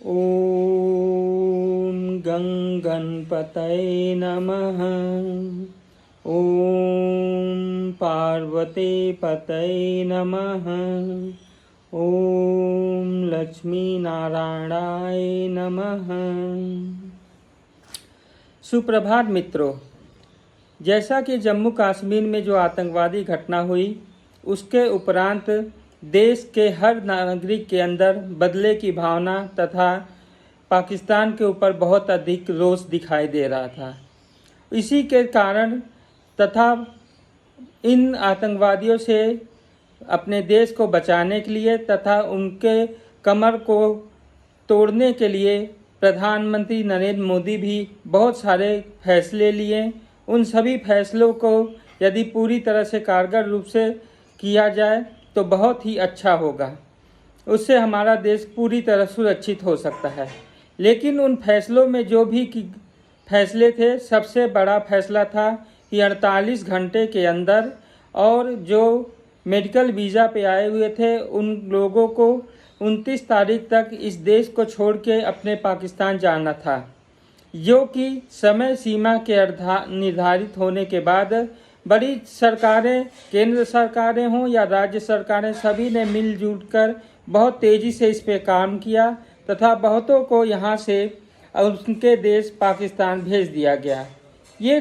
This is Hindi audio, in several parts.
ॐ गं गणपतये नमः। ॐ पार्वती पतये नमः। ॐ लक्ष्मी नारायणाय नमः। सुप्रभात मित्रों, जैसा कि जम्मू कश्मीर में जो आतंकवादी घटना हुई उसके उपरांत देश के हर नागरिक के अंदर बदले की भावना तथा पाकिस्तान के ऊपर बहुत अधिक रोष दिखाई दे रहा था। इसी के कारण तथा इन आतंकवादियों से अपने देश को बचाने के लिए तथा उनके कमर को तोड़ने के लिए प्रधानमंत्री नरेंद्र मोदी भी बहुत सारे फैसले लिए। उन सभी फैसलों को यदि पूरी तरह से कारगर रूप से किया जाए तो बहुत ही अच्छा होगा। उससे हमारा देश पूरी तरह सुरक्षित हो सकता है। लेकिन उन फैसलों में जो भी फैसले थे, सबसे बड़ा फैसला था कि 48 घंटे के अंदर और जो मेडिकल वीज़ा पे आए हुए थे उन लोगों को 29 तारीख तक इस देश को छोड़ के अपने पाकिस्तान जाना था, जो कि समय सीमा के निर्धारित होने के बाद बड़ी सरकारें, केंद्र सरकारें हों या राज्य सरकारें, सभी ने मिलजुल कर बहुत तेज़ी से इस पे काम किया तथा बहुतों को यहाँ से उनके देश पाकिस्तान भेज दिया गया। ये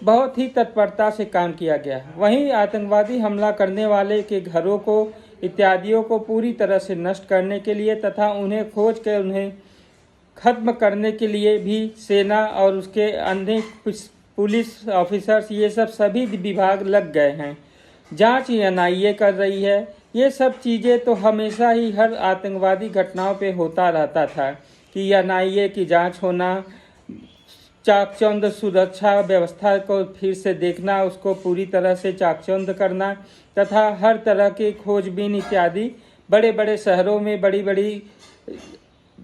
बहुत ही तत्परता से काम किया गया। वहीं आतंकवादी हमला करने वाले के घरों को इत्यादियों को पूरी तरह से नष्ट करने के लिए तथा उन्हें खोज कर उन्हें खत्म करने के लिए भी सेना और उसके अन्य पुलिस ऑफिसर्स, ये सब सभी विभाग लग गए हैं। जांच NIA कर रही है। ये सब चीज़ें तो हमेशा ही हर आतंकवादी घटनाओं पे होता रहता था कि NIA की जांच होना, चाकचौंध सुरक्षा व्यवस्था को फिर से देखना, उसको पूरी तरह से चाकचौंध करना तथा हर तरह की खोजबीन इत्यादि बड़े बड़े शहरों में, बड़ी बड़ी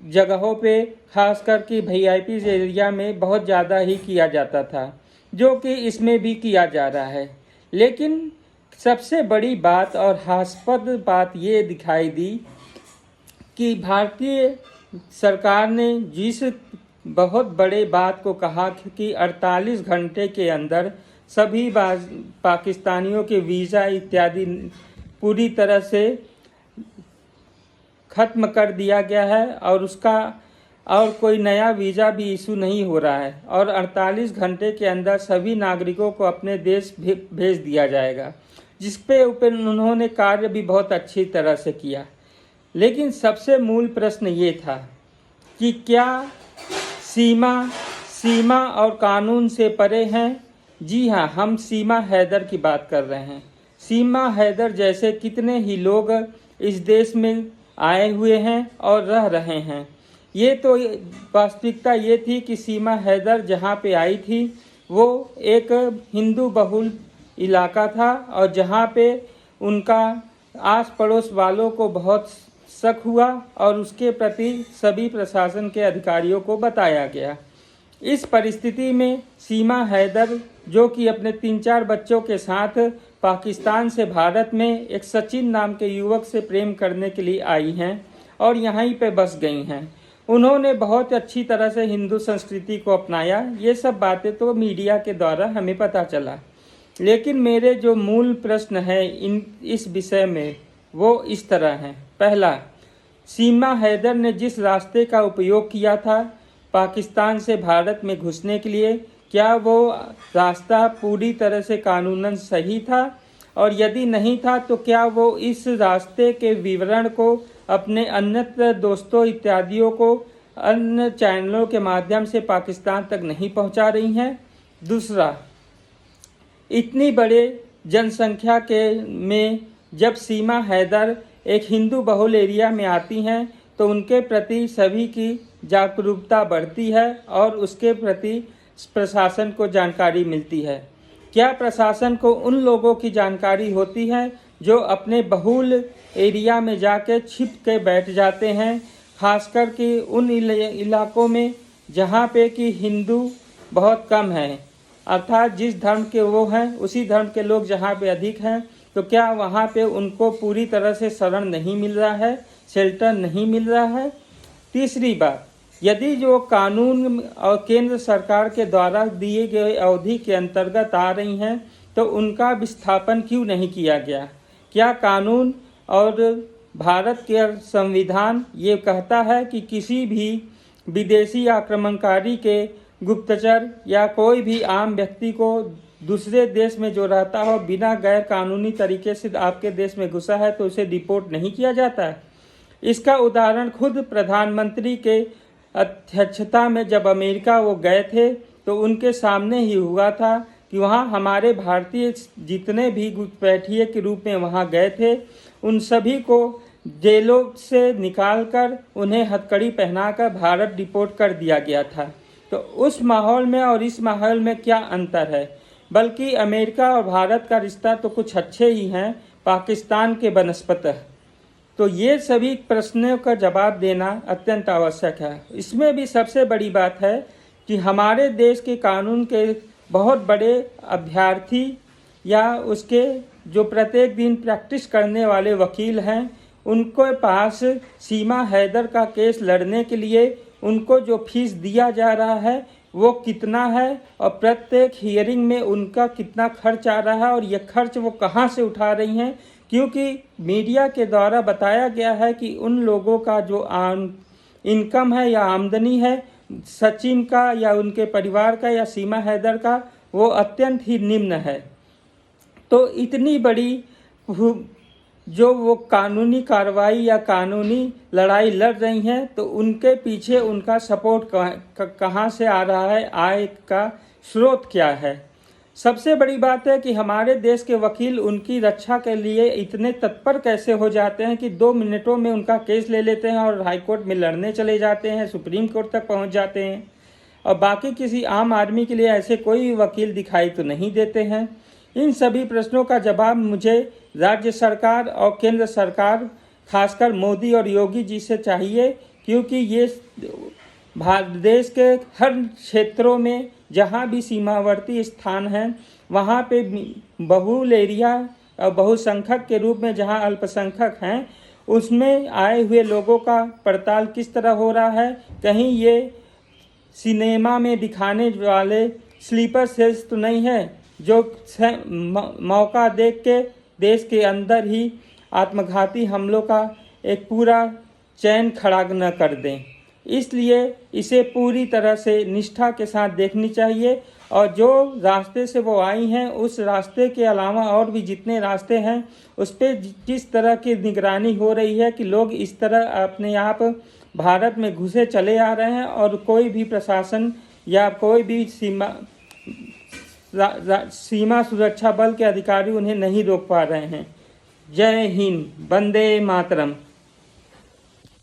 जगहों पे, खासकर कि VIP एरिया में बहुत ज़्यादा ही किया जाता था, जो कि इसमें भी किया जा रहा है। लेकिन सबसे बड़ी बात और हास्यास्पद बात ये दिखाई दी कि भारतीय सरकार ने जिस बहुत बड़े बात को कहा कि 48 घंटे के अंदर सभी पाकिस्तानियों के वीज़ा इत्यादि पूरी तरह से ख़त्म कर दिया गया है और कोई नया वीज़ा भी इशू नहीं हो रहा है और 48 घंटे के अंदर सभी नागरिकों को अपने देश भेज दिया जाएगा, जिस पे ऊपर उन्होंने कार्य भी बहुत अच्छी तरह से किया। लेकिन सबसे मूल प्रश्न ये था कि क्या सीमा और कानून से परे हैं? जी हाँ, हम सीमा हैदर की बात कर रहे हैं। सीमा हैदर जैसे कितने ही लोग इस देश में आए हुए हैं और रह रहे हैं। ये तो वास्तविकता ये थी कि सीमा हैदर जहाँ पे आई थी वो एक हिंदू बहुल इलाका था और जहाँ पे उनका आस पड़ोस वालों को बहुत शक हुआ और उसके प्रति सभी प्रशासन के अधिकारियों को बताया गया। इस परिस्थिति में सीमा हैदर, जो कि अपने 3-4 बच्चों के साथ पाकिस्तान से भारत में एक सचिन नाम के युवक से प्रेम करने के लिए आई हैं और यहीं पे बस गई हैं। उन्होंने बहुत अच्छी तरह से हिंदू संस्कृति को अपनाया। ये सब बातें तो मीडिया के द्वारा हमें पता चला। लेकिन मेरे जो मूल प्रश्न है इस विषय में वो इस तरह हैं। पहला, सीमा हैदर ने जिस रास्ते का उपयोग किया था पाकिस्तान से भारत में घुसने के लिए, क्या वो रास्ता पूरी तरह से कानूनन सही था? और यदि नहीं था तो क्या वो इस रास्ते के विवरण को अपने अन्य दोस्तों इत्यादियों को अन्य चैनलों के माध्यम से पाकिस्तान तक नहीं पहुंचा रही हैं? दूसरा, इतनी बड़े जनसंख्या में जब सीमा हैदर एक हिंदू बहुल एरिया में आती हैं तो उनके प्रति सभी की जागरूकता बढ़ती है और उसके प्रति प्रशासन को जानकारी मिलती है। क्या प्रशासन को उन लोगों की जानकारी होती है जो अपने बहुल एरिया में जाके छिप के बैठ जाते हैं, खासकर कि उन इलाकों में जहाँ पे कि हिंदू बहुत कम हैं, अर्थात जिस धर्म के वो हैं उसी धर्म के लोग जहाँ पे अधिक हैं, तो क्या वहाँ पे उनको पूरी तरह से शरण नहीं मिल रहा है, शेल्टर नहीं मिल रहा है? तीसरी बात, यदि जो कानून और केंद्र सरकार के द्वारा दिए गए अवधि के अंतर्गत आ रही हैं तो उनका विस्थापन क्यों नहीं किया गया? क्या कानून और भारत के संविधान ये कहता है कि किसी भी विदेशी आक्रमणकारी के गुप्तचर या कोई भी आम व्यक्ति को दूसरे देश में जो रहता हो बिना गैर कानूनी तरीके से आपके देश में घुसा है तो उसे डिपोर्ट नहीं किया जाता है? इसका उदाहरण खुद प्रधानमंत्री के अध्यक्षता में जब अमेरिका वो गए थे तो उनके सामने ही हुआ था कि वहाँ हमारे भारतीय जितने भी घुसपैठिए के रूप में वहाँ गए थे उन सभी को जेलों से निकालकर उन्हें हथकड़ी पहनाकर भारत डिपोर्ट कर दिया गया था। तो उस माहौल में और इस माहौल में क्या अंतर है? बल्कि अमेरिका और भारत का रिश्ता तो कुछ अच्छे ही हैं पाकिस्तान के बनस्पत। तो ये सभी प्रश्नों का जवाब देना अत्यंत आवश्यक है। इसमें भी सबसे बड़ी बात है कि हमारे देश के कानून के बहुत बड़े अभ्यर्थी या उसके जो प्रत्येक दिन प्रैक्टिस करने वाले वकील हैं उनके पास सीमा हैदर का केस लड़ने के लिए उनको जो फीस दिया जा रहा है वो कितना है और प्रत्येक हियरिंग में उनका कितना खर्च आ रहा है और ये खर्च वो कहाँ से उठा रही हैं, क्योंकि मीडिया के द्वारा बताया गया है कि उन लोगों का जो इनकम है या आमदनी है सचिन का या उनके परिवार का या सीमा हैदर का वो अत्यंत ही निम्न है। तो इतनी बड़ी जो वो कानूनी कार्रवाई या कानूनी लड़ाई लड़ रही हैं तो उनके पीछे उनका सपोर्ट कहाँ से आ रहा है, आय का स्रोत क्या है? सबसे बड़ी बात है कि हमारे देश के वकील उनकी रक्षा के लिए इतने तत्पर कैसे हो जाते हैं कि 2 मिनटों में उनका केस ले लेते हैं और हाई कोर्ट में लड़ने चले जाते हैं, सुप्रीम कोर्ट तक पहुंच जाते हैं, और बाकी किसी आम आदमी के लिए ऐसे कोई वकील दिखाई तो नहीं देते हैं। इन सभी प्रश्नों का जवाब मुझे राज्य सरकार और केंद्र सरकार खासकर मोदी और योगी जी से चाहिए, क्योंकि ये देश के हर क्षेत्रों में जहाँ भी सीमावर्ती स्थान हैं वहाँ पे बहुल एरिया और बहुसंख्यक के रूप में जहाँ अल्पसंख्यक हैं उसमें आए हुए लोगों का पड़ताल किस तरह हो रहा है। कहीं ये सिनेमा में दिखाने वाले स्लीपर सेल्स तो नहीं है जो मौका देख के देश के अंदर ही आत्मघाती हमलों का एक पूरा चैन खड़ा न कर दें। इसलिए इसे पूरी तरह से निष्ठा के साथ देखनी चाहिए और जो रास्ते से वो आई हैं उस रास्ते के अलावा और भी जितने रास्ते हैं उस पर जिस तरह की निगरानी हो रही है कि लोग इस तरह अपने आप भारत में घुसे चले आ रहे हैं और कोई भी प्रशासन या कोई भी सीमा सुरक्षा बल के अधिकारी उन्हें नहीं रोक पा रहे हैं। जय हिंद, वंदे मातरम।